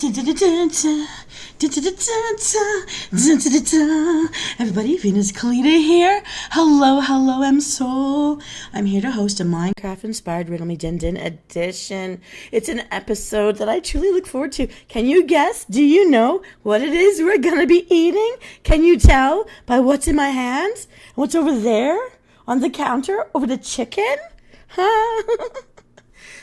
Everybody, Venus Callida here. Hello, Msoul. I'm here to host a Minecraft-inspired Riddle Me Din Din edition. It's an episode that I truly look forward to. Can you guess? Do you know what it is we're going to be eating? Can you tell by what's in my hands? What's over there on the counter? Over the chicken? Huh?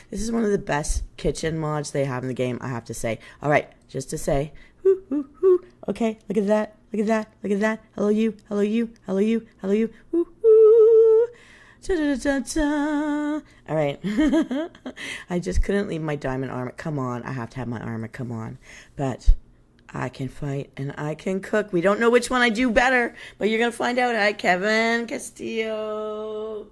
This is one of the best kitchen mods they have in the game, I have to say. All right, just to say, whoo, whoo, whoo. Okay, look at that, look at that, look at that. Hello you, hello you, hello you, hello you. Woo, woo. Da-da-da-da-da. All right. I just couldn't leave my diamond armor. Come on, I have to have my armor, come on. But I can fight and I can cook. We don't know which one I do better, but you're going to find out. Hi, Kevin Castillo.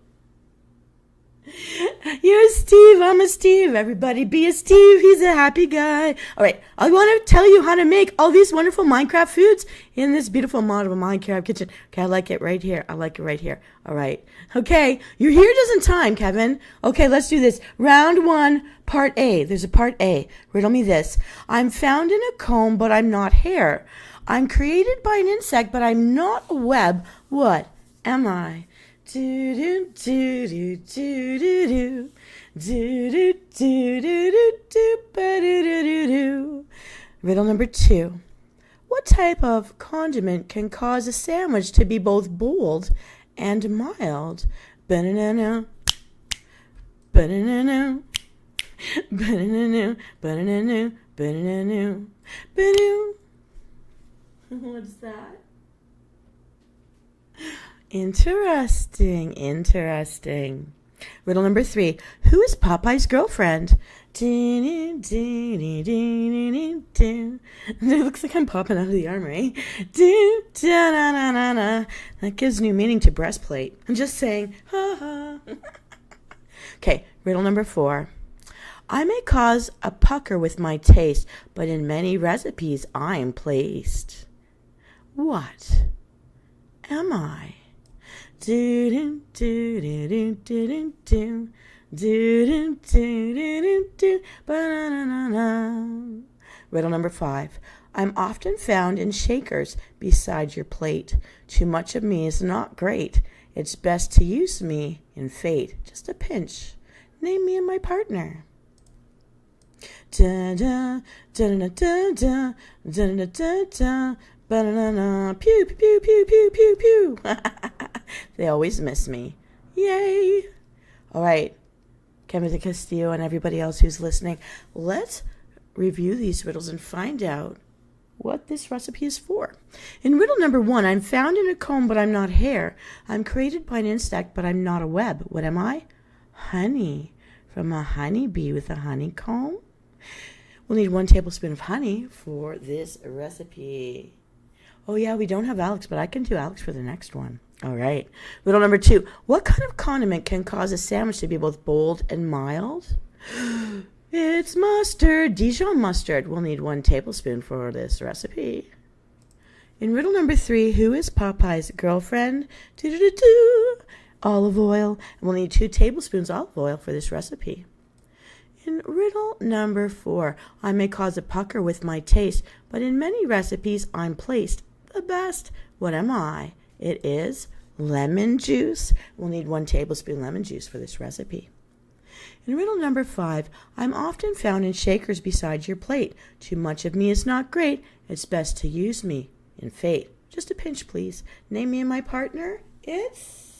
You're a Steve, I'm a Steve. Everybody be a Steve, he's a happy guy. All right, I want to tell you how to make all these wonderful Minecraft foods in this beautiful model Minecraft kitchen. Okay, I like it right here. I like it right here. All right. Okay, you're here just in time, Kevin. Okay, let's do this. Round 1, part A. There's a part A. Riddle me this. I'm found in a comb, but I'm not hair. I'm created by an insect, but I'm not a web. What am I? Do do do do do do do do do do do do do do do. Riddle number 2. What type of condiment can cause a sandwich to be both bold and mild? Banana, banana, banana, banana, banana, banana. What's that? Interesting, interesting. Riddle number 3. Who is Popeye's girlfriend? It looks like I'm popping out of the armor, eh? That gives new meaning to breastplate. I'm just saying. Okay, riddle number 4. I may cause a pucker with my taste, but in many recipes I'm placed. What am I? Do do do do do do do do do do do. Riddle number 5. I'm often found in shakers beside your plate. Too much of me is not great. It's best to use me in fate. Just a pinch. Name me and my partner. Da da da da da da da da da. Banana, pew, pew, pew, pew, pew, pew. They always miss me. Yay. All right, Kevin Castillo and everybody else who's listening, let's review these riddles and find out what this recipe is for. In riddle number 1, I'm found in a comb, but I'm not hair. I'm created by an insect, but I'm not a web. What am I? Honey, from a honeybee with a honeycomb. We'll need 1 tablespoon of honey for this recipe. Oh, yeah, we don't have Alex, but I can do Alex for the next one. All right. Riddle number 2. What kind of condiment can cause a sandwich to be both bold and mild? It's mustard, Dijon mustard. We'll need 1 tablespoon for this recipe. In riddle number 3, who is Popeye's girlfriend? Do-do-do-do. Olive oil. And we'll need 2 tablespoons olive oil for this recipe. In riddle number 4, I may cause a pucker with my taste, but in many recipes I'm placed the best. What am I? It is lemon juice. We'll need 1 tablespoon lemon juice for this recipe. In riddle number 5, I'm often found in shakers beside your plate. Too much of me is not great. It's best to use me in fate. Just a pinch, please. Name me and my partner. It's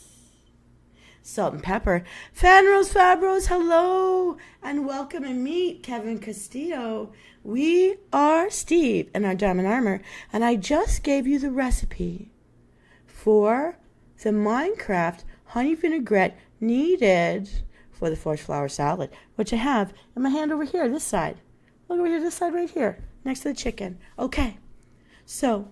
salt and pepper. Fanrose Fabros, hello, and welcome and meet Kevin Castillo. We are Steve in our diamond armor, and I just gave you the recipe for the Minecraft honey vinaigrette needed for the foraged flower salad, which I have in my hand over here, this side. Look over here, this side right here, next to the chicken. Okay, so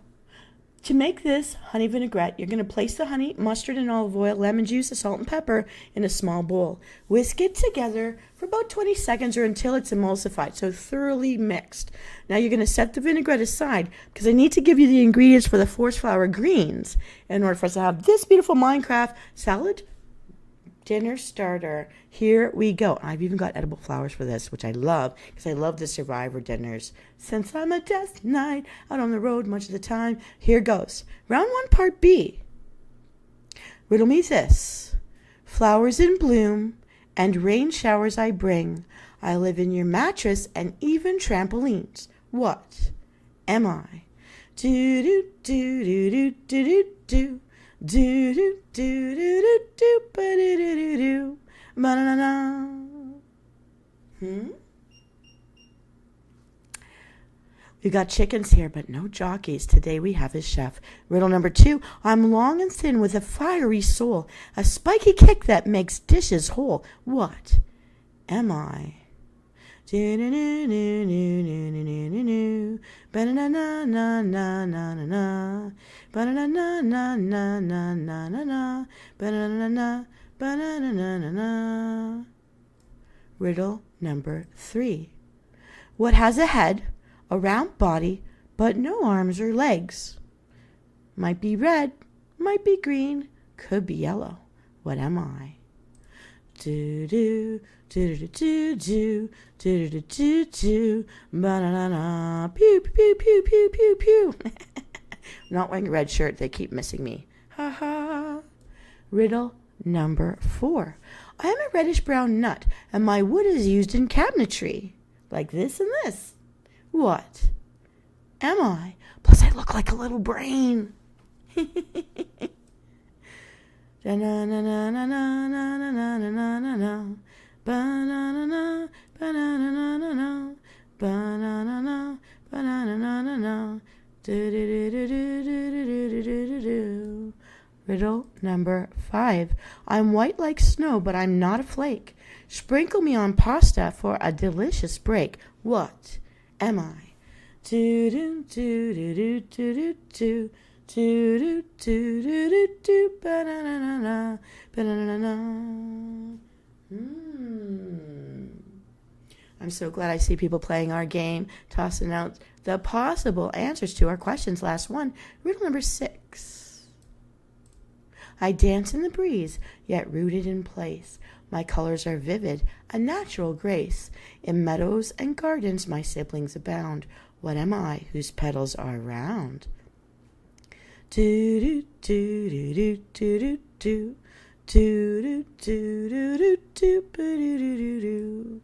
to make this honey vinaigrette, you're going to place the honey, mustard and olive oil, lemon juice, salt and pepper in a small bowl. Whisk it together for about 20 seconds or until it's emulsified, so thoroughly mixed. Now you're going to set the vinaigrette aside because I need to give you the ingredients for the foraged flower greens in order for us to have this beautiful Minecraft salad Dinner starter. Here we go. I've even got edible flowers for this, which I love because I love the survivor dinners. Since I'm a death knight, out on the road much of the time. Here goes. Round 1, part B. Riddle me this. Flowers in bloom and rain showers I bring. I live in your mattress and even trampolines. What am I? Do do do do do do do. Do do do do do do ba do do do do ba na na na. We got chickens here, but no jockeys. Today we have a chef. Riddle number 2. I'm long and thin with a fiery soul, a spiky kick that makes dishes whole. What am I? Do do do do do do do do ba na na na na na na na ba na na na na na na na na ba na na na ba na na na na na. Riddle number 3. What has a head, a round body, but no arms or legs? Might be red, might be green, could be yellow. What am I? Do do do do do do do do do do ba na na na pew pew pew pew pew pew. I'm not wearing a red shirt. They keep missing me. Ha ha. Riddle number 4. I am a reddish brown nut, and my wood is used in cabinetry, like this and this. What am I? Plus, I look like a little brain. Da na na na na na na na na na na na ba na na na ba na na na na na ba na na na ba na na na na na do do do do do do do do do do. Riddle number 5. I'm white like snow, but I'm not a flake. Sprinkle me on pasta for a delicious break. What am I? Do do do do do do do. Do do do do do do ba na na na na ba na na na. I'm so glad I see people playing our game, tossing out the possible answers to our questions. Last one, riddle number 6. I dance in the breeze, yet rooted in place. My colors are vivid, a natural grace. In meadows and gardens my siblings abound. What am I whose petals are round? Do do do do do do do do do do do do do do do do.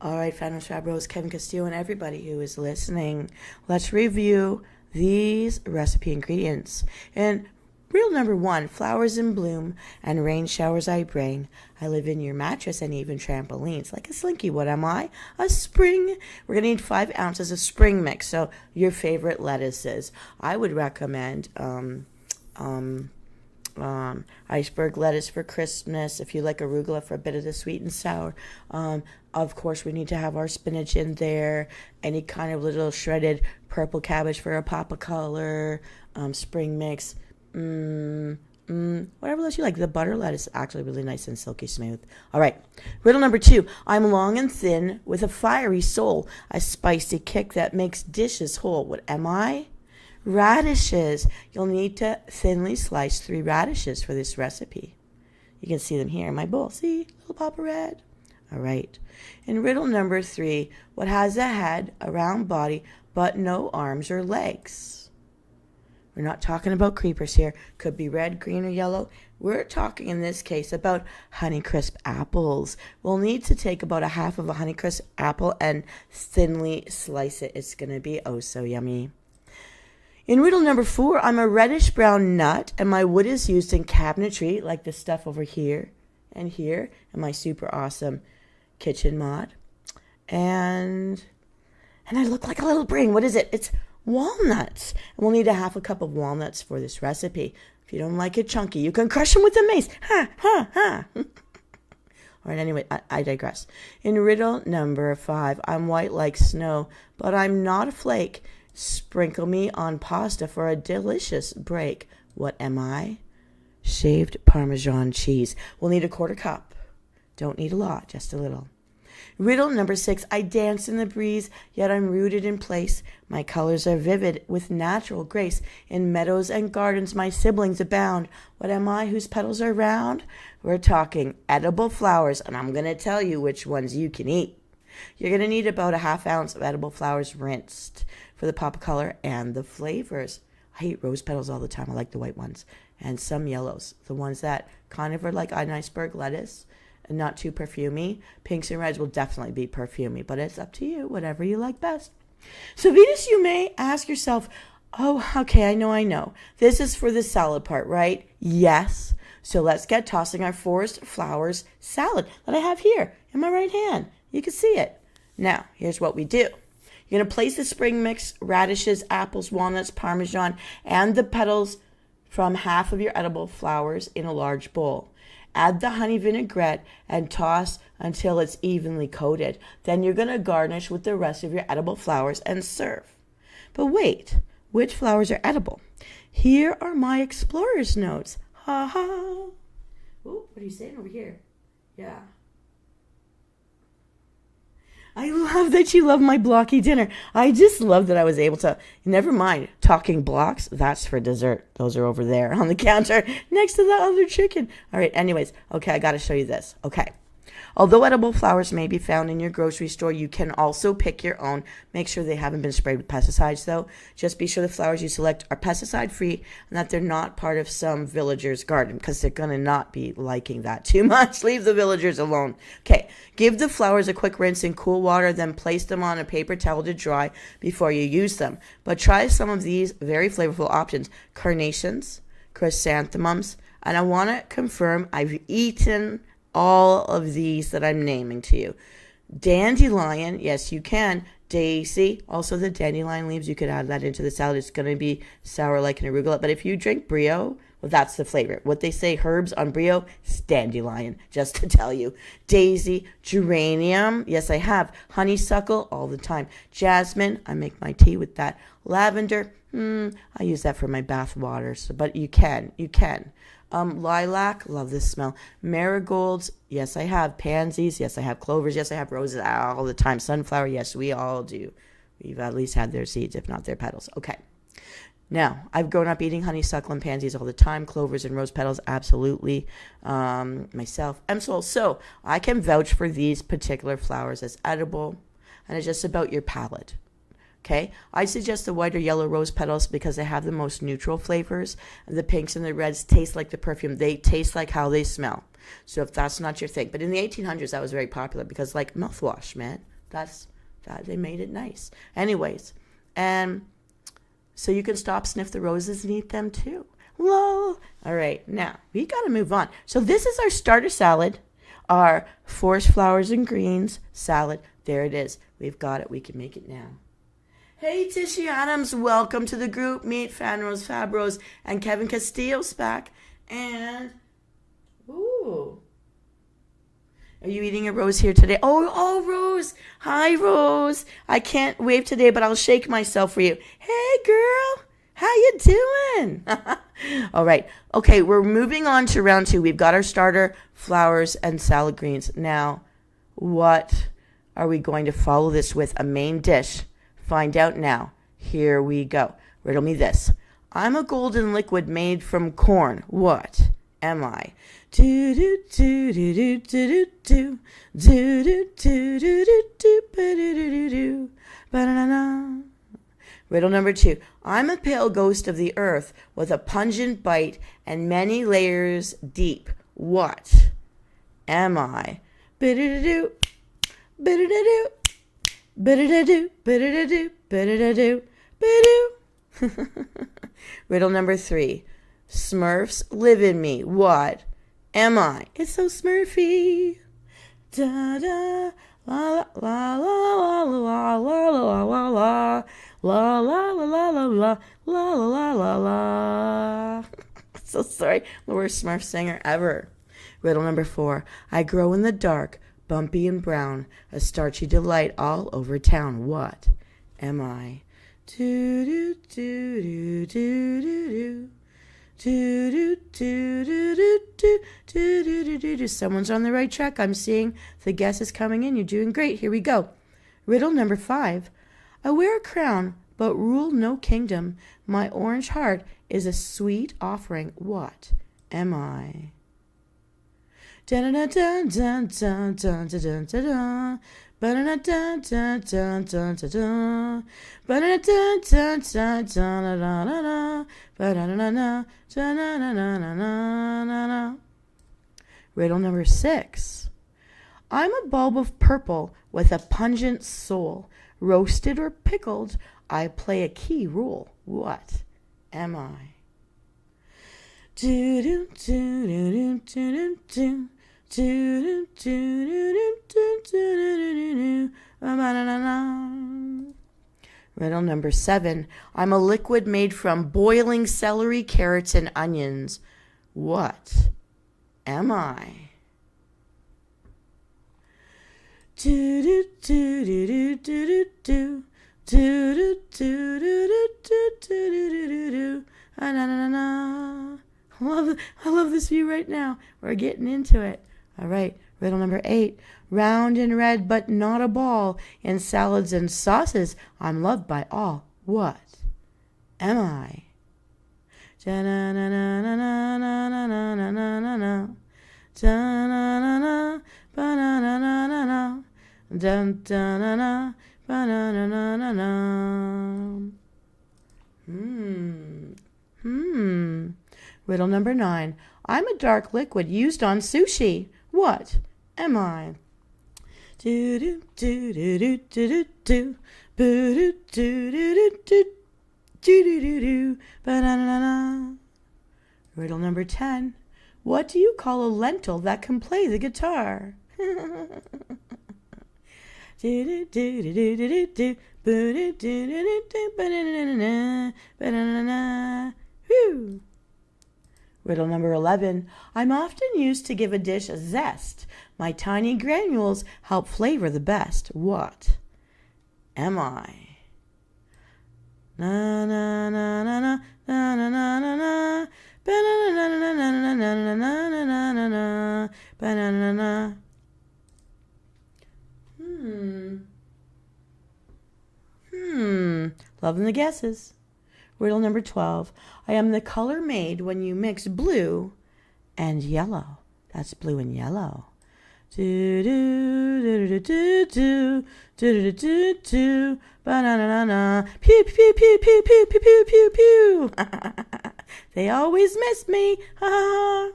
All right, Phantoms, Fabros, Kevin Castillo, and everybody who is listening, let's review these recipe ingredients. And riddle number 1, flowers in bloom and rain showers I bring. I live in your mattress and even trampolines. Like a slinky, what am I? A spring. We're going to need 5 ounces of spring mix. So your favorite lettuces. I would recommend iceberg lettuce for Christmas. If you like arugula for a bit of the sweet and sour. Of course, we need to have our spinach in there. Any kind of little shredded purple cabbage for a pop of color. Spring mix. Whatever lettuce you like. The butter lettuce is actually really nice and silky smooth. All right. Riddle number 2. I'm long and thin with a fiery soul, a spicy kick that makes dishes whole. What am I? Radishes. You'll need to thinly slice 3 radishes for this recipe. You can see them here in my bowl. See? Little pop of red. All right. In riddle number 3, what has a head, a round body, but no arms or legs? We're not talking about creepers here. Could be red, green, or yellow. We're talking in this case about Honeycrisp apples. We'll need to take about a half of a Honeycrisp apple and thinly slice it. It's going to be oh so yummy. In riddle number 4, I'm a reddish brown nut, and my wood is used in cabinetry, like this stuff over here and here, and my super awesome kitchen mod. And I look like a little brain. What is it? It's walnuts. And we'll need a half a cup of walnuts for this recipe. If you don't like it chunky, you can crush them with a mace. Ha, ha, ha. All right, anyway, I digress. In riddle number 5, I'm white like snow, but I'm not a flake. Sprinkle me on pasta for a delicious break. What am I? Shaved Parmesan cheese. We'll need a 1/4 cup. Don't need a lot, just a little. Riddle number 6. I dance in the breeze, yet I'm rooted in place. My colors are vivid with natural grace. In meadows and gardens my siblings abound. What am I whose petals are round? We're talking edible flowers, and I'm going to tell you which ones you can eat. You're going to need about a half ounce of edible flowers rinsed for the pop of color and the flavors. I eat rose petals all the time. I like the white ones. And some yellows, the ones that kind of are like an iceberg lettuce and not too perfumey. Pinks and reds will definitely be perfumey, but it's up to you, whatever you like best. So Venus, you may ask yourself, oh, okay, I know. This is for the salad part, right? Yes. So let's get tossing our forest flowers salad that I have here in my right hand. You can see it. Now, here's what we do. You're going to place the spring mix, radishes, apples, walnuts, parmesan, and the petals from half of your edible flowers in a large bowl. Add the honey vinaigrette and toss until it's evenly coated. Then you're going to garnish with the rest of your edible flowers and serve. But wait, which flowers are edible? Here are my explorer's notes. Ha ha. Ooh, what are you saying over here? Yeah. I love that you love my blocky dinner. I just love that I was able to, never mind, talking blocks, that's for dessert. Those are over there on the counter next to the other chicken. All right, anyways, okay, I got to show you this. Okay. Although edible flowers may be found in your grocery store, you can also pick your own. Make sure they haven't been sprayed with pesticides, though. Just be sure the flowers you select are pesticide-free and that they're not part of some villager's garden, because they're going to not be liking that too much. Leave the villagers alone. Okay, give the flowers a quick rinse in cool water, then place them on a paper towel to dry before you use them. But try some of these very flavorful options. Carnations, chrysanthemums, and I want to confirm I've eaten all of these that I'm naming to you. Dandelion, yes, you can. Daisy, also the dandelion leaves, you could add that into the salad. It's going to be sour like an arugula. But if you drink brio, well, that's the flavor. What they say, herbs on brio, is dandelion, just to tell you. Daisy, geranium, yes, I have. Honeysuckle, all the time. Jasmine, I make my tea with that. Lavender, I use that for my bath water, so, but you can. Lilac, love this smell. Marigolds, yes, I have. Pansies, yes, I have. Clovers, yes, I have. Roses all the time. Sunflower, yes, we all do. We've at least had their seeds, if not their petals. Okay. Now, I've grown up eating honeysuckle and pansies all the time. Clovers and rose petals, absolutely. Myself, Msoul. So I can vouch for these particular flowers as edible, and it's just about your palate. Okay, I suggest the white or yellow rose petals because they have the most neutral flavors. The pinks and the reds taste like the perfume. They taste like how they smell. So if that's not your thing. But in the 1800s, that was very popular because like mouthwash, man. That they made it nice. Anyways, and so you can stop, sniff the roses and eat them too. Lol. All right, now we got to move on. So this is our starter salad, our forest flowers and greens salad. There it is. We've got it. We can make it now. Hey, Tishy Adams, welcome to the group. Meet Fanrose Fabros and Kevin Castillo's back. And, ooh, are you eating a rose here today? Oh, Rose. Hi, Rose. I can't wave today, but I'll shake myself for you. Hey, girl. How you doing? All right. Okay, we're moving on to round 2. We've got our starter, flowers, and salad greens. Now, what are we going to follow this with? A main dish. Find out now. Here we go. Riddle me this. I'm a golden liquid made from corn. What am I? Do do do do do do do do do do do do do do do do. Riddle number 2. I'm a pale ghost of the earth with a pungent bite and many layers deep. What am I? Bidididoo, bidididoo. Bidididoo, bidididoo, bidididoo, bidoo. Riddle number 3. Smurfs live in me. What am I? It's so Smurfy. Da da la la la la la la la la la la la la la la la la la la. So sorry, the worst Smurf singer ever. Riddle number 4. I grow in the dark. Bumpy and brown, a starchy delight all over town. What am I? Do do do do do do Do do do do do do do do do do. Someone's on the right track. I'm seeing the guesses coming in. You're doing great. Here we go. Riddle number 5. I wear a crown, but rule no kingdom. My orange heart is a sweet offering. What am I? Dun dun dun dun dun dun dun dun dun. Dun dun dun dun dun dun dun. Dun dun dun dun dun. Riddle number 6. I'm a bulb of purple with a pungent soul. Roasted or pickled, I play a key role. What am I? Do do do do do do do do do. Riddle number 7. I'm a liquid made from boiling celery, carrots, and onions. What am I? Do do do do do do do do do do do do do do do. I love this view right now. We're getting into it. All right, riddle number 8. Round and red, but not a ball. In salads and sauces, I'm loved by all. What am I? Riddle number 9. I'm a dark liquid used on sushi. What am I? Do do do do do do do do do do do do do do do. Riddle number 10. What do you call a lentil that can play the guitar? Riddle number 11. I'm often used to give a dish a zest. My tiny granules help flavor the best. What am I? Na na na na na na na na na na. Loving the guesses. Riddle number 12. I am the color made when you mix blue and yellow. That's blue and yellow. Do do do do do do do do do. Ba-na-na-na-na. Pew pew pew pew pew pew pew pew pew. They always miss me. Ha ha.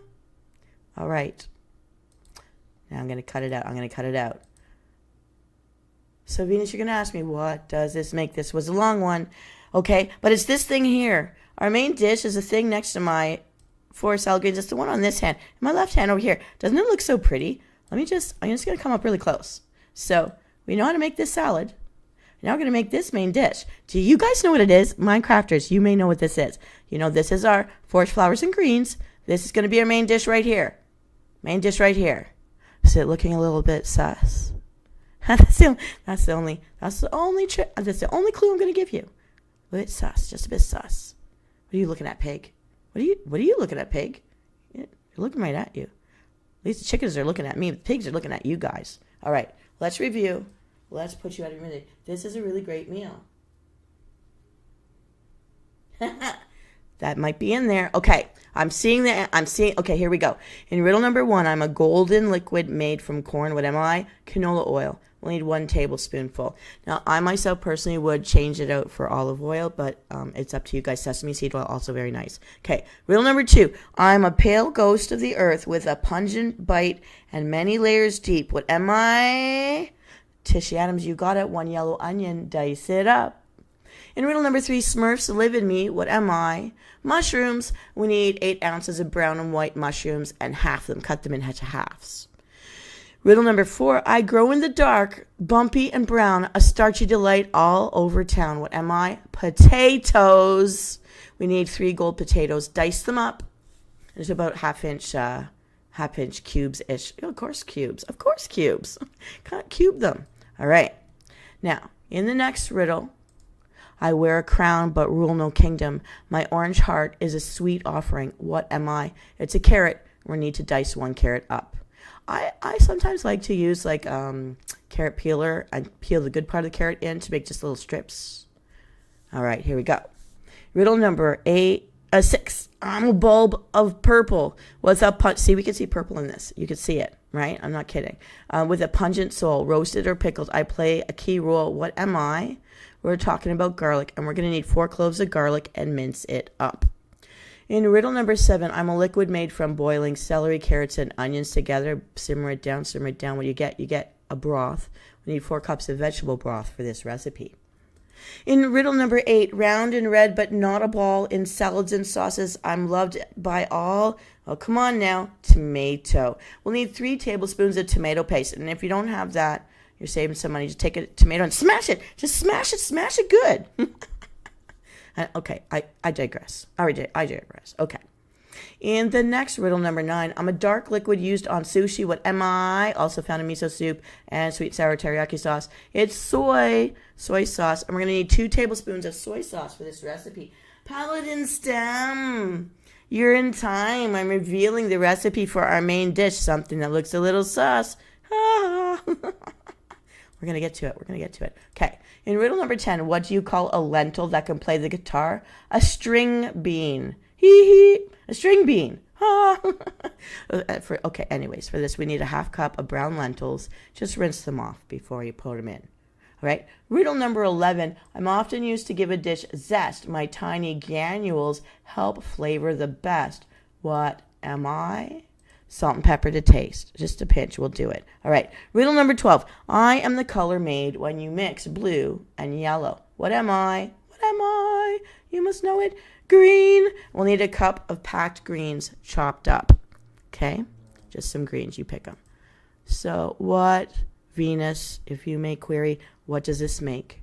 All right. Now I'm going to cut it out. So Venus, you're going to ask me, what does this make? This was a long one. Okay, but it's this thing here. Our main dish is a thing next to my 4 salad greens. It's the one on this hand. My left hand over here. Doesn't it look so pretty? I'm just going to come up really close. So we know how to make this salad. Now we're going to make this main dish. Do you guys know what it is? Minecrafters, you may know what this is. You know, this is our foraged flowers and greens. This is going to be our main dish right here. Main dish right here. Is it looking a little bit sus? That's the only clue I'm going to give you. A bit sus, just a bit sus. What are you looking at, pig? What are you looking at, pig? They're looking right at you. At least the chickens are looking at me. The pigs are looking at you guys. All right, let's review. Let's put you out of your misery. This is a really great meal. That might be in there. Okay, okay, here we go. In riddle number 1, I'm a golden liquid made from corn. What am I? Canola oil. We'll need 1 tablespoonful. Now, I myself personally would change it out for olive oil, but it's up to you guys. Sesame seed oil, also very nice. Okay, riddle number 2. I'm a pale ghost of the earth with a pungent bite and many layers deep. What am I? Tishy Adams, you got it. 1 yellow onion, dice it up. In riddle number 3, Smurfs live in me. What am I? Mushrooms. We need 8 ounces of brown and white mushrooms and half them. Cut them into halves. Riddle number 4, I grow in the dark, bumpy and brown, a starchy delight all over town. What am I? Potatoes. We need 3 gold potatoes. Dice them up. There's about half inch cubes-ish. Of course cubes. Can't cube them. All right. Now, in the next riddle, I wear a crown but rule no kingdom. My orange heart is a sweet offering. What am I? It's a carrot. We need to dice 1 carrot up. I sometimes like to use like carrot peeler and peel the good part of the carrot in to make just little strips. All right, here we go. Riddle number 6. I'm a bulb of purple. What's up? See, we can see purple in this. You can see it, right? I'm not kidding. With a pungent soul, roasted or pickled, I play a key role. What am I? We're talking about garlic, and we're going to need 4 cloves of garlic and mince it up. In riddle number 7, I'm a liquid made from boiling celery, carrots, and onions together. Simmer it down, simmer it down. What do you get? You get a broth. We need 4 cups of vegetable broth for this recipe. In riddle number 8, round and red but not a ball in salads and sauces, I'm loved by all. Oh, come on now. Tomato. We'll need 3 tablespoons of tomato paste. And if you don't have that, you're saving some money. Just take a tomato and smash it. Just smash it good. Okay, I digress. I digress. Okay. In the next riddle number 9, I'm a dark liquid used on sushi. What am I? Also found in miso soup and sweet sour teriyaki sauce. It's soy sauce. And we're going to need 2 tablespoons of soy sauce for this recipe. Paladin Stem, you're in time. I'm revealing the recipe for our main dish, something that looks a little sus. We're going to get to it. Okay. In riddle number 10, what do you call a lentil that can play the guitar? A string bean. A string bean. Okay, anyways, for this, we need a 1/2 cup of brown lentils. Just rinse them off before you put them in. All right. Riddle number 11, I'm often used to give a dish zest. My tiny granules help flavor the best. What am I? Salt and pepper to taste. Just a pinch will do it. All right. Riddle number 12. I am the color made when you mix blue and yellow. What am I? What am I? You must know it. Green. We'll need a cup of packed greens chopped up. Okay? Just some greens. You pick them. So what, Venus, if you may query, what does this make?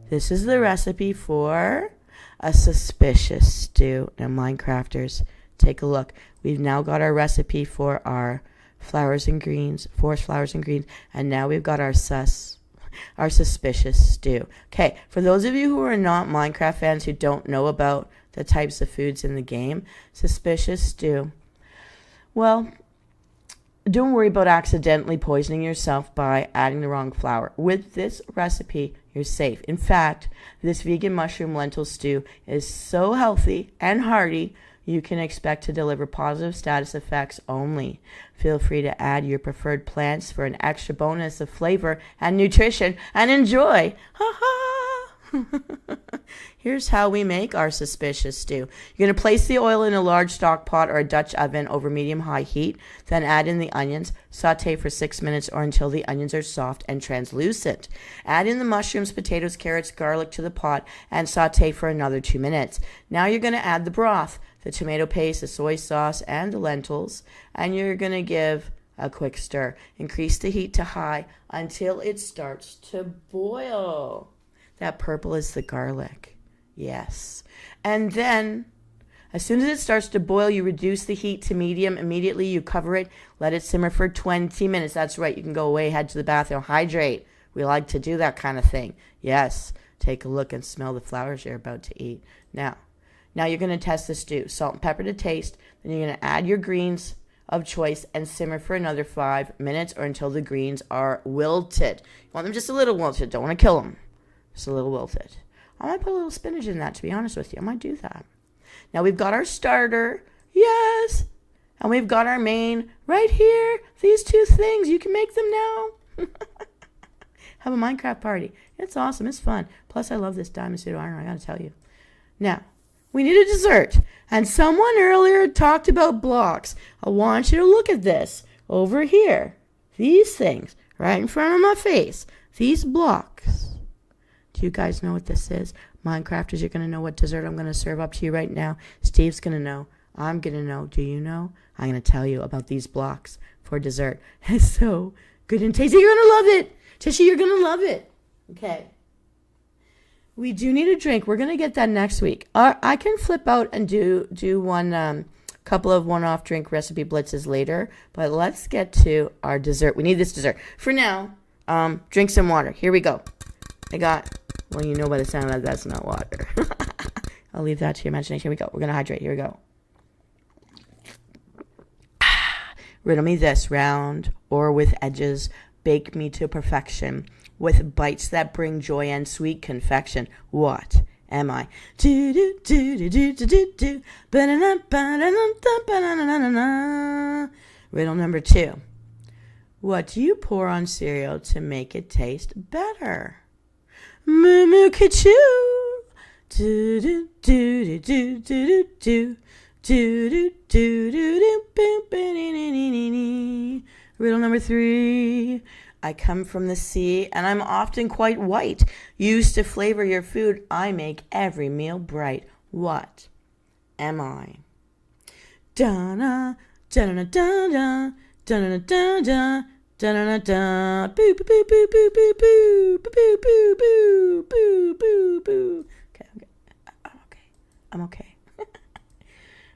This is the recipe for a suspicious stew. Now, Minecrafters, take a look. We've now got our recipe for our flowers and greens, forest flowers and greens, and now we've got our suspicious stew. Okay, for those of you who are not Minecraft fans who don't know about the types of foods in the game, suspicious stew. Well, don't worry about accidentally poisoning yourself by adding the wrong flour. With this recipe, you're safe. In fact, this vegan mushroom lentil stew is so healthy and hearty, you can expect to deliver positive status effects only. Feel free to add your preferred plants for an extra bonus of flavor and nutrition, and enjoy. Ha ha! Here's how we make our suspicious stew. You're going to place the oil in a large stock pot or a Dutch oven over medium-high heat. Then add in the onions. Saute for 6 minutes or until the onions are soft and translucent. Add in the mushrooms, potatoes, carrots, garlic to the pot and saute for another 2 minutes. Now you're going to add the broth, the tomato paste, the soy sauce, and the lentils. And you're going to give a quick stir. Increase the heat to high until it starts to boil. That purple is the garlic. Yes. And then, as soon as it starts to boil, you reduce the heat to medium. Immediately, you cover it. Let it simmer for 20 minutes. That's right. You can go away, head to the bathroom, hydrate. We like to do that kind of thing. Yes. Take a look and smell the flowers you're about to eat. Now you're going to test the stew. Salt and pepper to taste. Then you're going to add your greens of choice and simmer for another 5 minutes or until the greens are wilted. You want them just a little wilted. Don't want to kill them. Just a little wilted. I might put a little spinach in that, to be honest with you. I might do that. Now we've got our starter. Yes. And we've got our main right here. These 2 things. You can make them now. Have a Minecraft party. It's awesome. It's fun. Plus, I love this diamond suit of armor, I got to tell you. Now, we need a dessert. And someone earlier talked about blocks. I want you to look at this over here. These things right in front of my face. These blocks. Do you guys know what this is? Minecrafters, you're going to know what dessert I'm going to serve up to you right now. Steve's going to know. I'm going to know. Do you know? I'm going to tell you about these blocks for dessert. It's so good and tasty. You're going to love it. Tishy, you're going to love it. Okay. We do need a drink. We're going to get that next week. I can flip out and do one couple of one-off drink recipe blitzes later. But let's get to our dessert. We need this dessert. For now, drink some water. Here we go. I got Well, you know by the sound of that, that's not water. I'll leave that to your imagination. Here we go. We're going to hydrate. Here we go. Riddle me this, round or with edges, bake me to perfection, with bites that bring joy and sweet confection. What am I? Do do do do do do do do. Riddle number 2. What do you pour on cereal to make it taste better? Moo moo ka-choo. Do do do do do do do. Do do do do do boom ba-dee-dee-dee-dee. Riddle number 3. I come from the sea and I'm often quite white. Used to flavor your food, I make every meal bright. What am I? Da-na, da-na, da-da, da-na, da-da, da-na, da. Boo boo boo boo boo boo boo boo boo boo boo boo boo. Okay, I'm okay.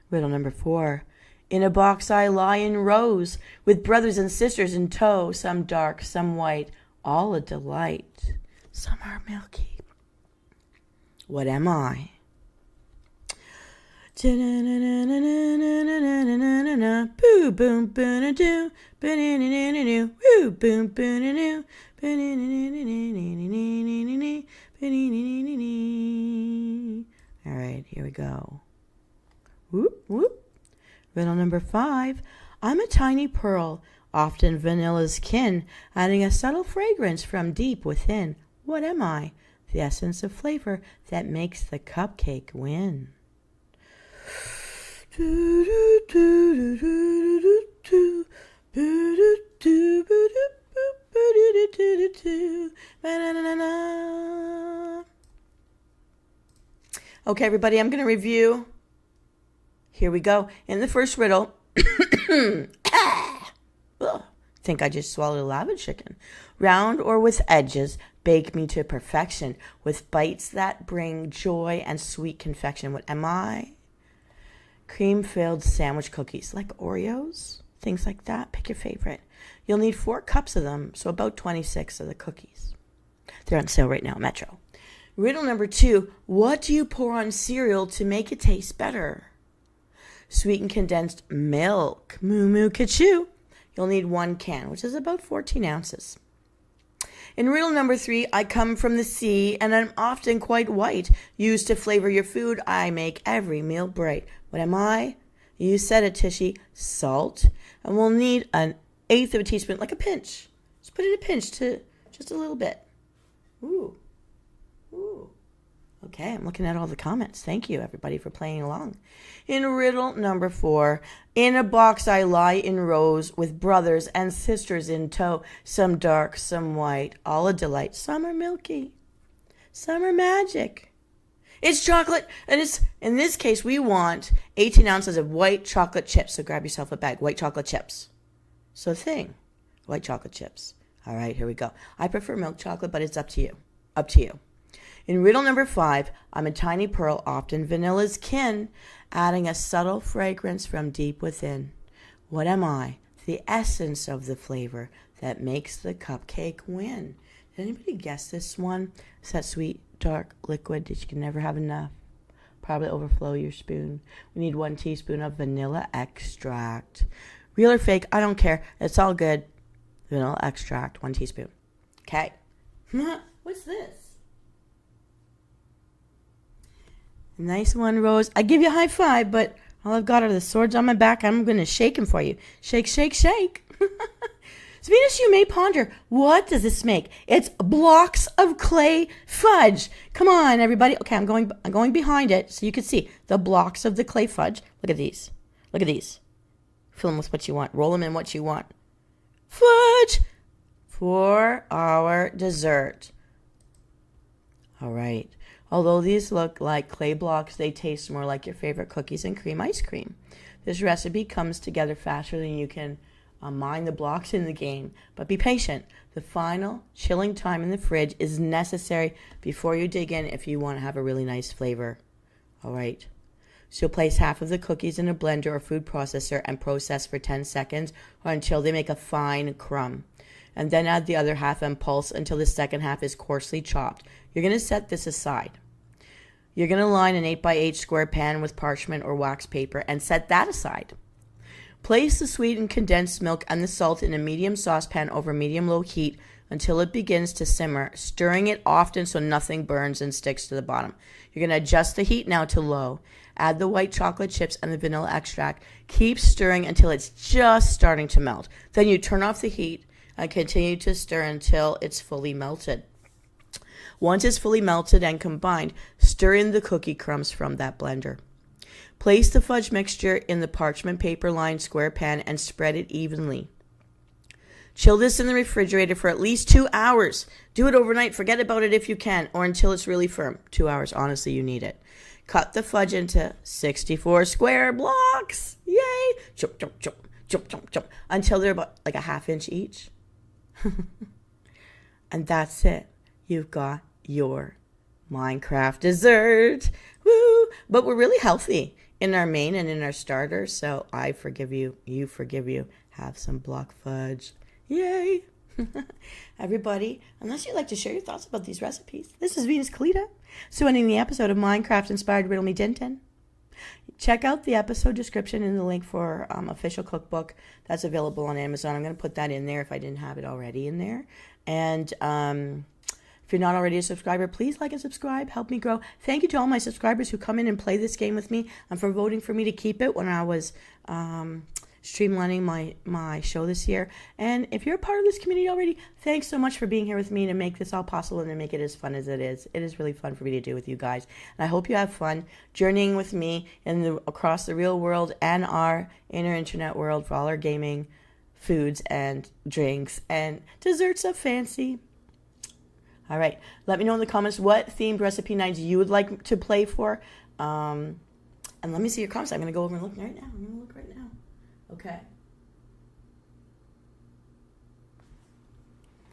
Riddle number 4. In a box I lie in rows, with brothers and sisters in tow, some dark, some white, all a delight. Some are milky. What am I? Boo boom boom doo, woo boom boom doo. All right, here we go. Whoop, whoop. Riddle number 5. I'm a tiny pearl, often vanilla's kin, adding a subtle fragrance from deep within. What am I? The essence of flavor that makes the cupcake win. Okay, everybody, I'm going to review. Here we go. In the first riddle, think I just swallowed a lava chicken. Round or with edges, bake me to perfection, with bites that bring joy and sweet confection. What am I? Cream-filled sandwich cookies, like Oreos, things like that. Pick your favorite. You'll need 4 cups of them, so about 26 of the cookies. They're on sale right now at Metro. Riddle number 2, what do you pour on cereal to make it taste better? Sweetened condensed milk. Moo moo ka-choo. You'll need 1 can, which is about 14 ounces. In riddle number 3, I come from the sea and I'm often quite white. Used to flavor your food, I make every meal bright. What am I? You said it, Tishy. Salt. And we'll need 1/8 of a teaspoon, like a pinch. Just put in a pinch to just a little bit. Ooh. Ooh. Okay, I'm looking at all the comments. Thank you, everybody, for playing along. In riddle number 4, in a box I lie in rows, with brothers and sisters in tow, some dark, some white, all a delight. Some are milky, some are magic. It's chocolate, and it's, in this case, we want 18 ounces of white chocolate chips. So grab yourself a bag, white chocolate chips. So white chocolate chips. All right, here we go. I prefer milk chocolate, but it's up to you. Up to you. In riddle number 5, I'm a tiny pearl, often vanilla's kin, adding a subtle fragrance from deep within. What am I? The essence of the flavor that makes the cupcake win. Did anybody guess this one? It's that sweet, dark liquid that you can never have enough. Probably overflow your spoon. We need 1 teaspoon of vanilla extract. Real or fake, I don't care. It's all good. Vanilla extract, 1 teaspoon. Okay. What's this? Nice one, Rose. I give you a high five, but all I've got are the swords on my back. I'm going to shake them for you. Shake, shake, shake. So Venus, you may ponder, what does this make? It's blocks of clay fudge. Come on, everybody. Okay, I'm going behind it so you can see the blocks of the clay fudge. Look at these. Look at these. Fill them with what you want. Roll them in what you want. Fudge for our dessert. All right. Although these look like clay blocks, they taste more like your favorite cookies and cream ice cream. This recipe comes together faster than you can mine the blocks in the game. But be patient. The final chilling time in the fridge is necessary before you dig in if you want to have a really nice flavor. All right. So place half of the cookies in a blender or food processor and process for 10 seconds or until they make a fine crumb. and then add the other half and pulse until the second half is coarsely chopped. You're going to set this aside. You're going to line an 8x8 square pan with parchment or wax paper and set that aside. Place the sweetened condensed milk and the salt in a medium saucepan over medium-low heat until it begins to simmer, stirring it often so nothing burns and sticks to the bottom. You're going to adjust the heat now to low. Add the white chocolate chips and the vanilla extract. Keep stirring until it's just starting to melt. Then you turn off the heat and continue to stir until it's fully melted. Once it's fully melted and combined, stir in the cookie crumbs from that blender. Place the fudge mixture in the parchment paper lined square pan and spread it evenly. Chill this in the refrigerator for at least 2 hours. Do it overnight. Forget about it if you can, or until it's really firm. 2 hours. Honestly, you need it. Cut the fudge into 64 square blocks. Yay! Chop, chop, chop, chop, chop, chop. Until they're about like a ½ inch each. And that's it. You've got your Minecraft dessert. Woo! But we're really healthy in our main and in our starter. So I forgive you. You forgive you. Have some block fudge. Yay! Everybody, unless you'd like to share your thoughts about these recipes, this is Venus Callida, so ending the episode of Minecraft Inspired Riddle Me Din Din. Check out the episode description and the link for official cookbook that's available on Amazon. I'm going to put that in there if I didn't have it already in there. And if you're not already a subscriber, please like and subscribe. Help me grow. Thank you to all my subscribers who come in and play this game with me and for voting for me to keep it when I was streamlining my show this year. And if you're a part of this community already, thanks so much for being here with me to make this all possible and to make it as fun as it is. It is really fun for me to do with you guys. And I hope you have fun journeying with me across the real world and our inner internet world for all our gaming, foods and drinks and desserts of fancy. All right. Let me know in the comments what themed recipe nights you would like to play for. And let me see your comments. I'm going to go over and look right now. I'm going to look right now. Okay.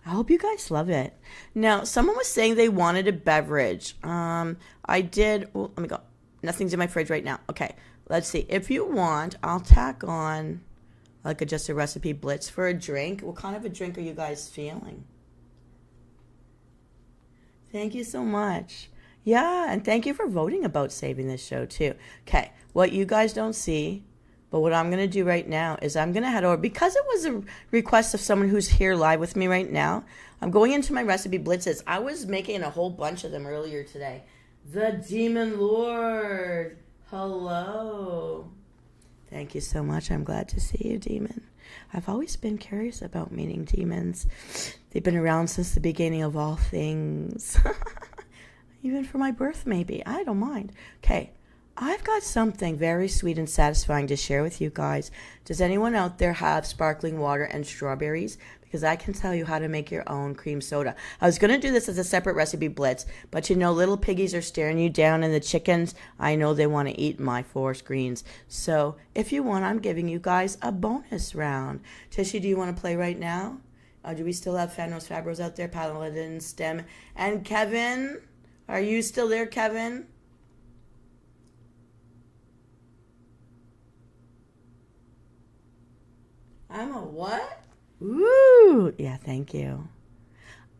I hope you guys love it. Now, someone was saying they wanted a beverage. I did. Well, let me go. Nothing's in my fridge right now. Okay. Let's see. If you want, I'll tack on like just a recipe blitz for a drink. What kind of a drink are you guys feeling? Thank you so much. Yeah, and thank you for voting about saving this show too. Okay, what you guys don't see, but what I'm going to do right now is I'm going to head over, because it was a request of someone who's here live with me right now, I'm going into my recipe blitzes. I was making a whole bunch of them earlier today. The Demon Lord. Hello. Thank you so much. I'm glad to see you, Demon. I've always been curious about meeting demons. They've been around since the beginning of all things. Even for my birth, maybe. I don't mind. Okay. I've got something very sweet and satisfying to share with you guys. Does anyone out there have sparkling water and strawberries? Because I can tell you how to make your own cream soda. I was going to do this as a separate recipe blitz, but you know, little piggies are staring you down, and the chickens, I know they want to eat my forest greens. So if you want, I'm giving you guys a bonus round. Tishy, do you want to play right now? Do we still have Fanos Fabros out there? Paladin, Stem, and Kevin? Are you still there, Kevin? I'm a what? Ooh, yeah, thank you.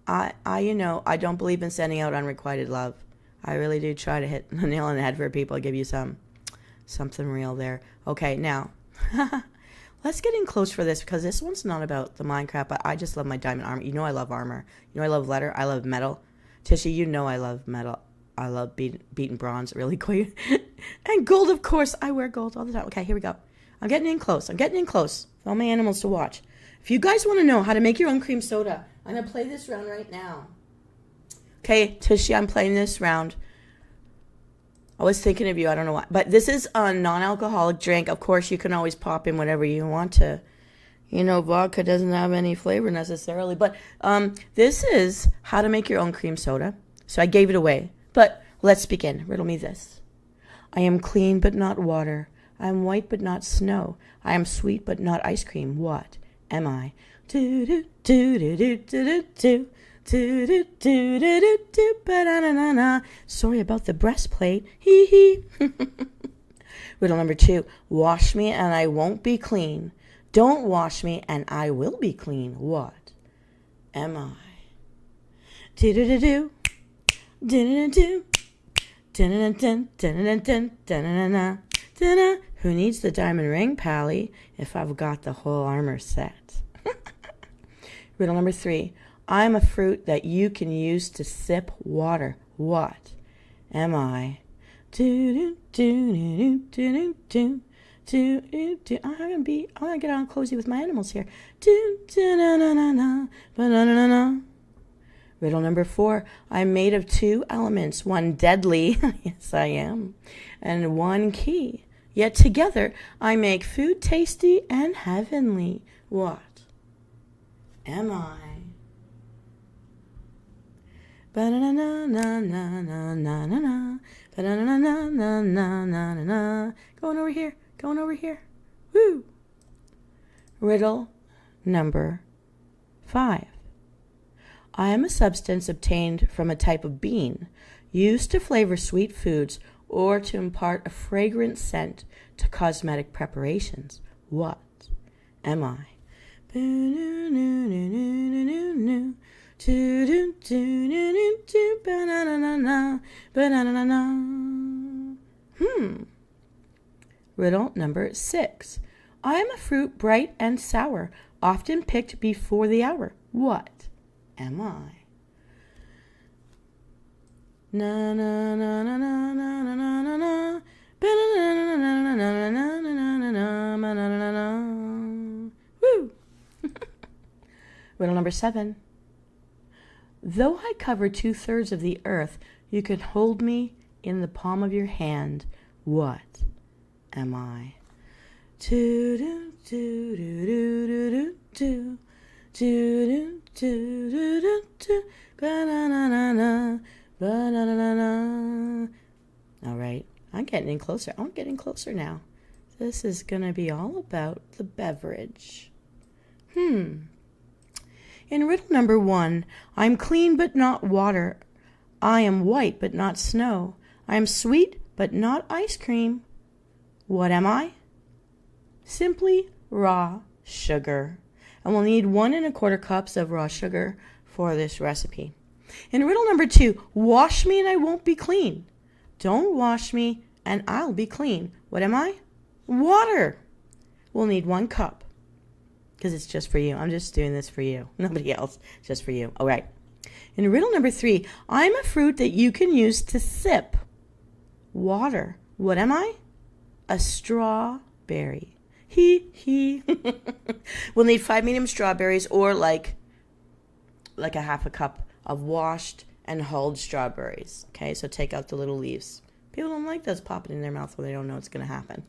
You know, I don't believe in sending out unrequited love. I really do try to hit the nail on the head for people. Give you something real there. Okay, now, let's get in close for this, because this one's not about the Minecraft, but I just love my diamond armor. You know I love armor. You know I love leather. I love metal. Tishy, you know I love metal. I love beaten bronze really quick. And gold, of course. I wear gold all the time. Okay, here we go. I'm getting in close. I'm getting in close. For all my animals to watch. If you guys want to know how to make your own cream soda, I'm going to play this round right now. Okay, Tishy, I'm playing this round. I was thinking of you. I don't know why. But this is a non-alcoholic drink. Of course, you can always pop in whatever you want to. You know, vodka doesn't have any flavor necessarily. But this is how to make your own cream soda. So I gave it away. But let's begin. Riddle me this. I am clean but not water. I am white but not snow. I am sweet but not ice cream. What am I? Do do do do do do do do do do do do ba-da-na-na-na. Sorry about the breastplate. Hee hee. Riddle number 2. Wash me and I won't be clean. Don't wash me and I will be clean. What am I? Do-do-do-do. Do-do-do-do. Dun-dun-dun, dun-dun-dun, dun-dun-dun, dun-dun. Who needs the diamond ring, Pally, if I've got the whole armor set? Riddle number 3. I'm a fruit that you can use to sip water. What am I? I'm gonna get on cozy with my animals here. Riddle number 4. I'm made of 2 elements, one deadly, yes I am, and one key. Yet together I make food tasty and heavenly. What am I? Going over here, going over here. Woo! Riddle number 5. I am a substance obtained from a type of bean, used to flavor sweet foods or to impart a fragrant scent to cosmetic preparations. What am I? Riddle number 6. I am a fruit bright and sour, often picked before the hour. What am I? Na na na na na na na na na na. Woo! Riddle number 7. Though I cover 2/3 of the earth, you can hold me in the palm of your hand. What am I? Do do do do do do do do do do do do ba-na-na-na-na, ba-na-na-na-na. All right, I'm getting closer. I'm getting closer now. This is going to be all about the beverage. In riddle number 1, I'm clean but not water. I am white but not snow. I am sweet but not ice cream. What am I? Simply raw sugar. And we'll need 1 1/4 cups of raw sugar for this recipe. In riddle number 2, wash me and I won't be clean. Don't wash me and I'll be clean. What am I? Water. We'll need 1 cup because it's just for you. I'm just doing this for you. Nobody else. Just for you. All right. In riddle number 3, I'm a fruit that you can use to sip water. What am I? A strawberry. He. We'll need 5 medium strawberries or like a 1/2 cup of washed and hulled strawberries. Okay, so take out the little leaves. People don't like those popping in their mouth when they don't know what's going to happen.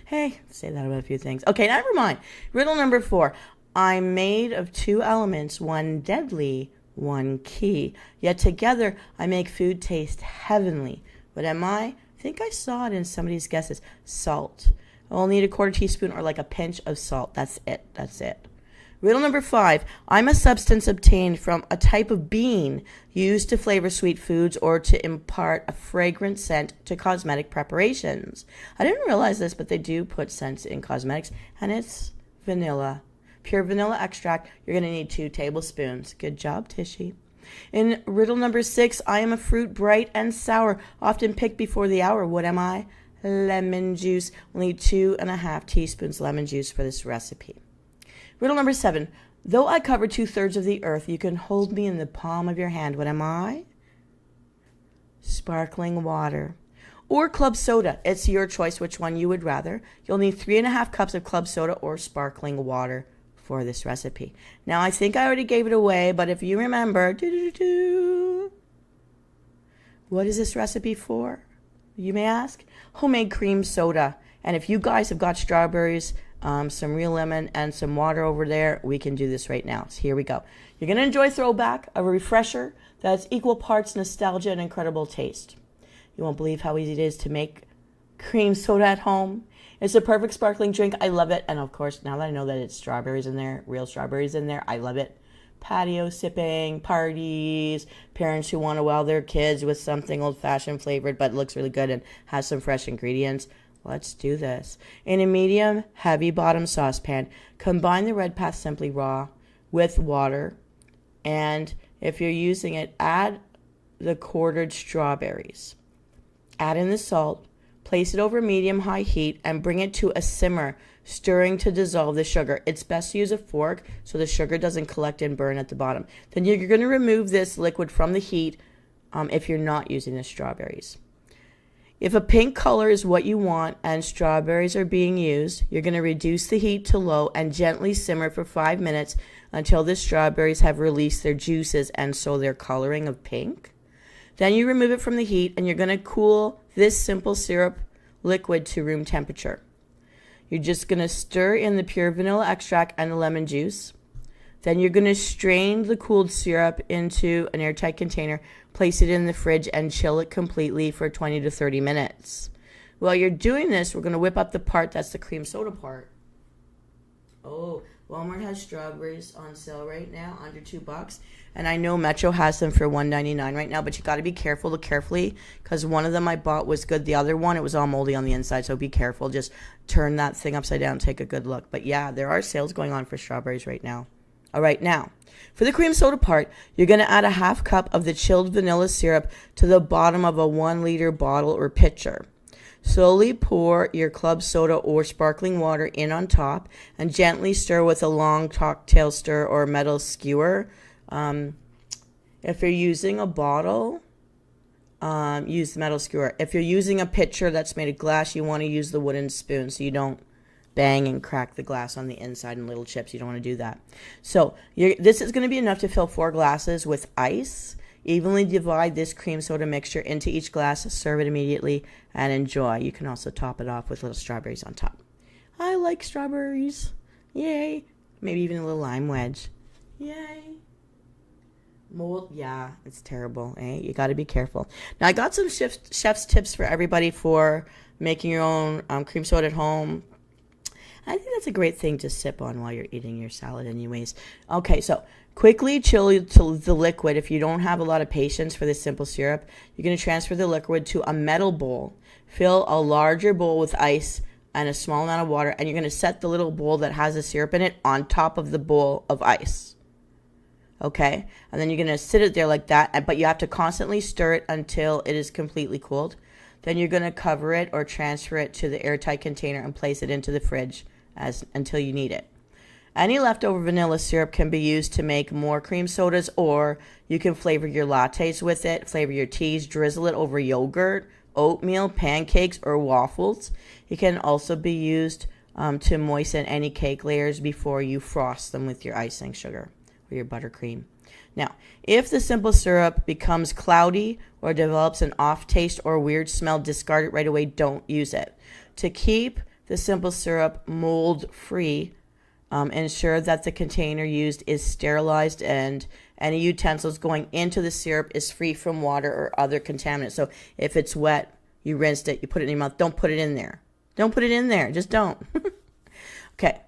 Hey, say that about a few things. Okay, never mind. Riddle number 4. I'm made of 2 elements, one deadly, one key. Yet together I make food taste heavenly. What am I? I think I saw it in somebody's guesses. Salt. I'll need a 1/4 teaspoon or like a pinch of salt. That's it. That's it. Riddle number 5. I'm a substance obtained from a type of bean used to flavor sweet foods or to impart a fragrant scent to cosmetic preparations. I didn't realize this, but they do put scents in cosmetics, and it's vanilla. Pure vanilla extract. You're going to need 2 tablespoons. Good job, Tishy. In riddle number 6, I am a fruit bright and sour, often picked before the hour. What am I? Lemon juice. We'll need 2 1/2 teaspoons lemon juice for this recipe. Riddle number 7. Though I cover 2/3 of the earth, you can hold me in the palm of your hand. What am I? Sparkling water. Or club soda. It's your choice which one you would rather. You'll need 3 1/2 cups of club soda or sparkling water for this recipe. Now, I think I already gave it away, but if you remember, what is this recipe for? You may ask. Homemade cream soda. And if you guys have got strawberries, some real lemon, and some water over there, we can do this right now. So here we go. You're going to enjoy throwback, a refresher that's equal parts nostalgia and incredible taste. You won't believe how easy it is to make cream soda at home. It's a perfect sparkling drink. I love it. And of course, now that I know that it's strawberries in there, real strawberries in there, I love it. Patio sipping, parties, parents who want to wow their kids with something old-fashioned flavored but looks really good and has some fresh ingredients. Let's do this. In a medium heavy bottom saucepan, combine the Red Path Simply Raw with water And if you're using it, add the quartered strawberries. Add in the salt, place it over medium-high heat, and bring it to a simmer, stirring to dissolve the sugar. It's best to use a fork so the sugar doesn't collect and burn at the bottom. Then you're going to remove this liquid from the heat if you're not using the strawberries. If a pink color is what you want and strawberries are being used, you're going to reduce the heat to low and gently simmer for 5 minutes until the strawberries have released their juices and so their coloring of pink. Then you remove it from the heat and you're going to cool this simple syrup liquid to room temperature. You're just going to stir in the pure vanilla extract and the lemon juice. Then you're going to strain the cooled syrup into an airtight container, place it in the fridge, and chill it completely for 20 to 30 minutes. While you're doing this, we're going to whip up the part that's the cream soda part. Oh, Walmart has strawberries on sale right now, under $2. And I know Metro has them for $1.99 right now, but you got to be careful, carefully, because one of them I bought was good. The other one, it was all moldy on the inside, so be careful. Just turn that thing upside down, take a good look. But yeah, there are sales going on for strawberries right now. All right, now, for the cream soda part, you're going to add a half cup of the chilled vanilla syrup to the bottom of a 1-liter bottle or pitcher. Slowly pour your club soda or sparkling water in on top and gently stir with a long cocktail stir or metal skewer. If you're using a bottle, use the metal skewer. If you're using a pitcher that's made of glass, you want to use the wooden spoon so you don't bang and crack the glass on the inside and little chips. You don't want to do that. So this is going to be enough to fill 4 glasses with ice. Evenly divide this cream soda mixture into each glass, serve it immediately, and enjoy. You can also top it off with little strawberries on top. I like strawberries. Yay. Maybe even a little lime wedge. Yay. Mold, yeah, it's terrible. You got to be careful. Now, I got some chef's tips for everybody for making your own cream soda at home. I think that's a great thing to sip on while you're eating your salad anyways. Okay, so quickly chill the liquid. If you don't have a lot of patience for this simple syrup, you're going to transfer the liquid to a metal bowl. Fill a larger bowl with ice and a small amount of water, and you're going to set the little bowl that has the syrup in it on top of the bowl of ice. Okay, and then you're going to sit it there like that, but you have to constantly stir it until it is completely cooled. Then you're going to cover it or transfer it to the airtight container and place it into the fridge until you need it. Any leftover vanilla syrup can be used to make more cream sodas, or you can flavor your lattes with it, flavor your teas, drizzle it over yogurt, oatmeal, pancakes, or waffles. It can also be used to moisten any cake layers before you frost them with your icing sugar or your buttercream. Now, if the simple syrup becomes cloudy or develops an off taste or weird smell, discard it right away. Don't use it. To keep the simple syrup mold free, ensure that the container used is sterilized and any utensils going into the syrup is free from water or other contaminants. So if it's wet, you rinsed it, you put it in your mouth. Don't put it in there. Don't put it in there. Just don't. Okay.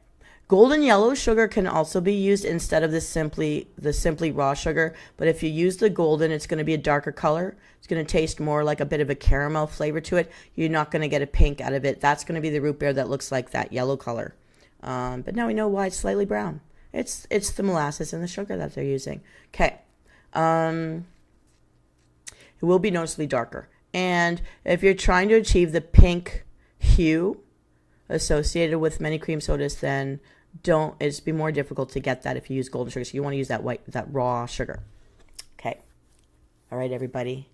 Golden yellow sugar can also be used instead of the simply raw sugar, but if you use the golden, it's going to be a darker color. It's going to taste more like a bit of a caramel flavor to it. You're not going to get a pink out of it. That's going to be the root beer that looks like that yellow color. But now we know why it's slightly brown. It's the molasses and the sugar that they're using. Okay. It will be noticeably darker. And if you're trying to achieve the pink hue associated with many cream sodas, then it's be more difficult to get that if you use golden sugar. So you want to use that raw sugar. Okay. All right, everybody.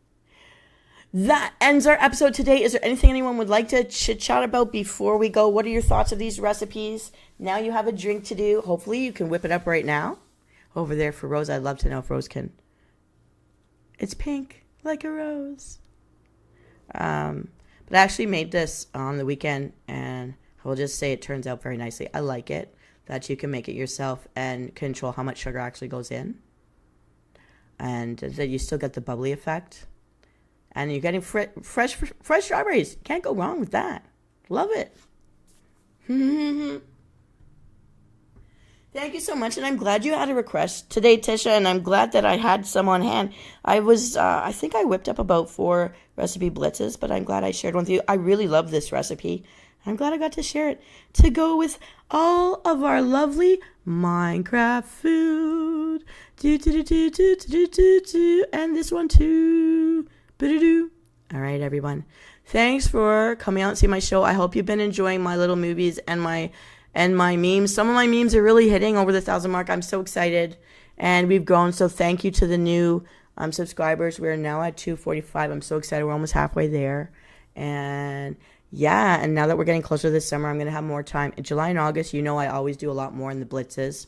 That ends our episode today. Is there anything anyone would like to chit-chat about before we go? What are your thoughts of these recipes? Now you have a drink to do. Hopefully you can whip it up right now. Over there for Rose. I'd love to know if Rose can. It's pink, like a rose. But I actually made this on the weekend, and I will just say it turns out very nicely. I like it, that you can make it yourself and control how much sugar actually goes in. And that you still get the bubbly effect. And you're getting fresh strawberries. Can't go wrong with that. Love it. Thank you so much, and I'm glad you had a request today, Tisha, and I'm glad that I had some on hand. I think I whipped up about 4 recipe blitzes, but I'm glad I shared one with you. I really love this recipe. I'm glad I got to share it to go with all of our lovely Minecraft food. Do do do do do do do do, and this one too. Ba-do-do. All right, everyone. Thanks for coming out and see my show. I hope you've been enjoying my little movies and my memes. Some of my memes are really hitting over the 1,000 mark. I'm so excited, and we've grown. So thank you to the new subscribers. We're now at 245. I'm so excited. We're almost halfway there, and yeah. And now that we're getting closer this summer, I'm gonna have more time. In July and August, you know, I always do a lot more in the blitzes,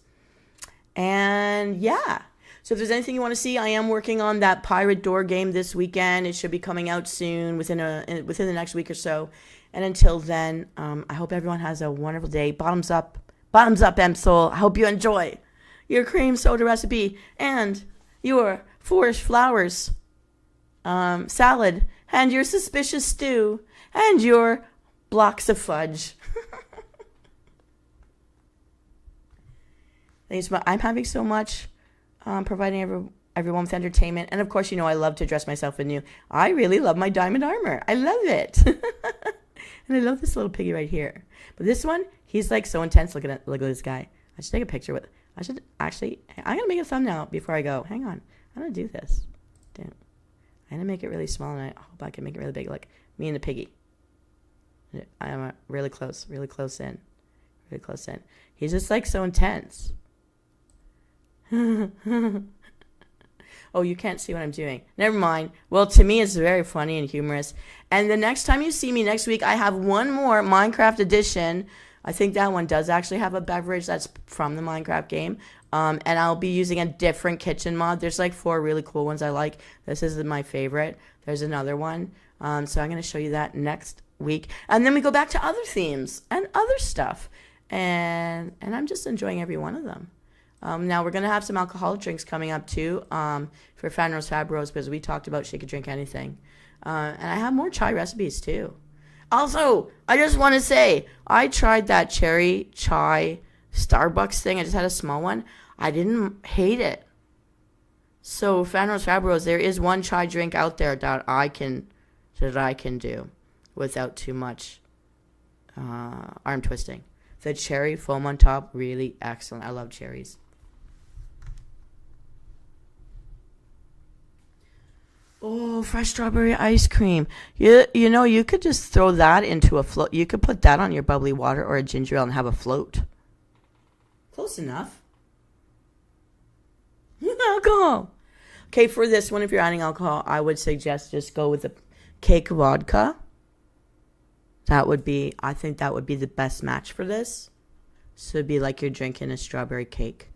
and yeah. So if there's anything you want to see, I am working on that Pirate Door game this weekend. It should be coming out soon, within the next week or so. And until then, I hope everyone has a wonderful day. Bottoms up, Msoul. I hope you enjoy your cream soda recipe and your forest flowers salad and your suspicious stew and your blocks of fudge. I'm having so much. Providing everyone with entertainment. And of course, you know, I love to dress myself in new. I really love my diamond armor. I love it. And I love this little piggy right here. But this one, he's like so intense. Look at this guy. I should take a picture with. I'm going to make a thumbnail before I go. Hang on. I'm going to do this. Damn. I'm going to make it really small, and I hope I can make it really big, like me and the piggy. I am really close in. He's just like so intense. Oh, you can't see what I'm doing. Never mind. Well, to me, it's very funny and humorous. And the next time you see me next week, I have one more Minecraft edition. I think that one does actually have a beverage that's from the Minecraft game. And I'll be using a different kitchen mod. There's like 4 really cool ones I like. This is my favorite. There's another one. So I'm going to show you that next week. And then we go back to other themes and other stuff. And I'm just enjoying every one of them. Now, we're going to have some alcoholic drinks coming up, too, for Fanros Fabros, because we talked about She Could Drink Anything. And I have more chai recipes, too. Also, I just want to say, I tried that cherry chai Starbucks thing. I just had a small one. I didn't hate it. So, Fanros Fabros, there is one chai drink out there that I can do without too much arm twisting. The cherry foam on top, really excellent. I love cherries. Oh, fresh strawberry ice cream. You know, you could just throw that into a float. You could put that on your bubbly water or a ginger ale and have a float. Close enough. Alcohol. Okay, for this one, if you're adding alcohol, I would suggest just go with the cake vodka. I think that would be the best match for this. So it'd be like you're drinking a strawberry cake.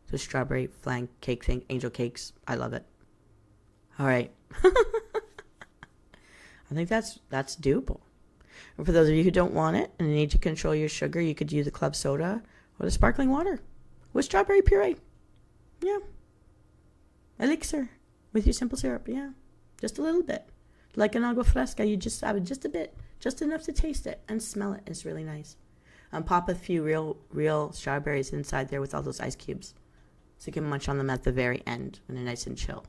The strawberry flan cake thing, angel cakes. I love it. All right. I think that's doable. And for those of you who don't want it and need to control your sugar, you could use the club soda or the sparkling water with strawberry puree. Yeah. Elixir with your simple syrup. Yeah. Just a little bit. Like an agua fresca, you just have it just a bit. Just enough to taste it and smell it. It's really nice. Pop a few real strawberries inside there with all those ice cubes. So you can munch on them at the very end when they're nice and chill.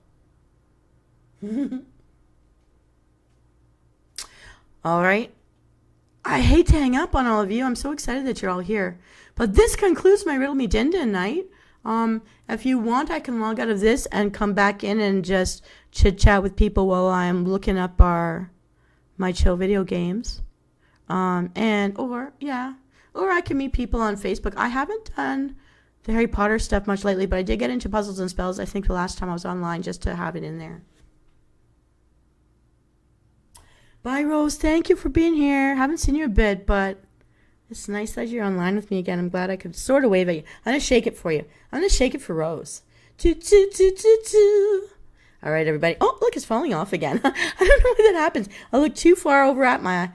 All right. I hate to hang up on all of you. I'm so excited that you're all here. But this concludes my Riddle Me Din Din night. If you want, I can log out of this and come back in and just chit-chat with people while I'm looking up my chill video games. Or I can meet people on Facebook. I haven't done the Harry Potter stuff much lately, but I did get into puzzles and spells, I think, the last time I was online, just to have it in there. Bye, Rose. Thank you for being here. Haven't seen you a bit, but it's nice that you're online with me again. I'm glad I could sort of wave at you. I'm going to shake it for you. I'm going to shake it for Rose. Toot, toot, toot, toot, toot. All right, everybody. Oh, look, it's falling off again. I don't know why that happens. I look too far over at my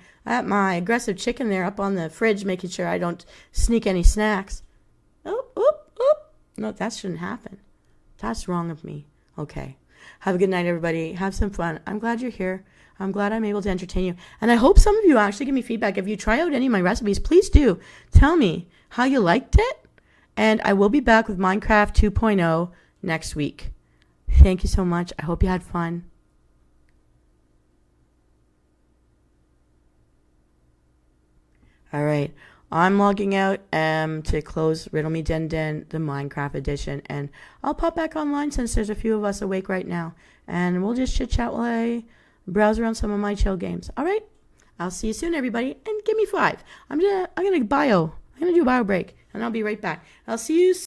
aggressive chicken there up on the fridge, making sure I don't sneak any snacks. Oh. No, that shouldn't happen. That's wrong of me. Okay. Have a good night, everybody. Have some fun. I'm glad you're here. I'm glad I'm able to entertain you. And I hope some of you actually give me feedback. If you try out any of my recipes, please do. Tell me how you liked it. And I will be back with Minecraft 2.0 next week. Thank you so much. I hope you had fun. All right. I'm logging out to close Riddle Me Den Den, the Minecraft edition, and I'll pop back online since there's a few of us awake right now, and we'll just chit chat while I browse around some of my chill games. All right. I'll see you soon, everybody, and give me 5. I'm gonna do a bio break, and I'll be right back. I'll see you soon.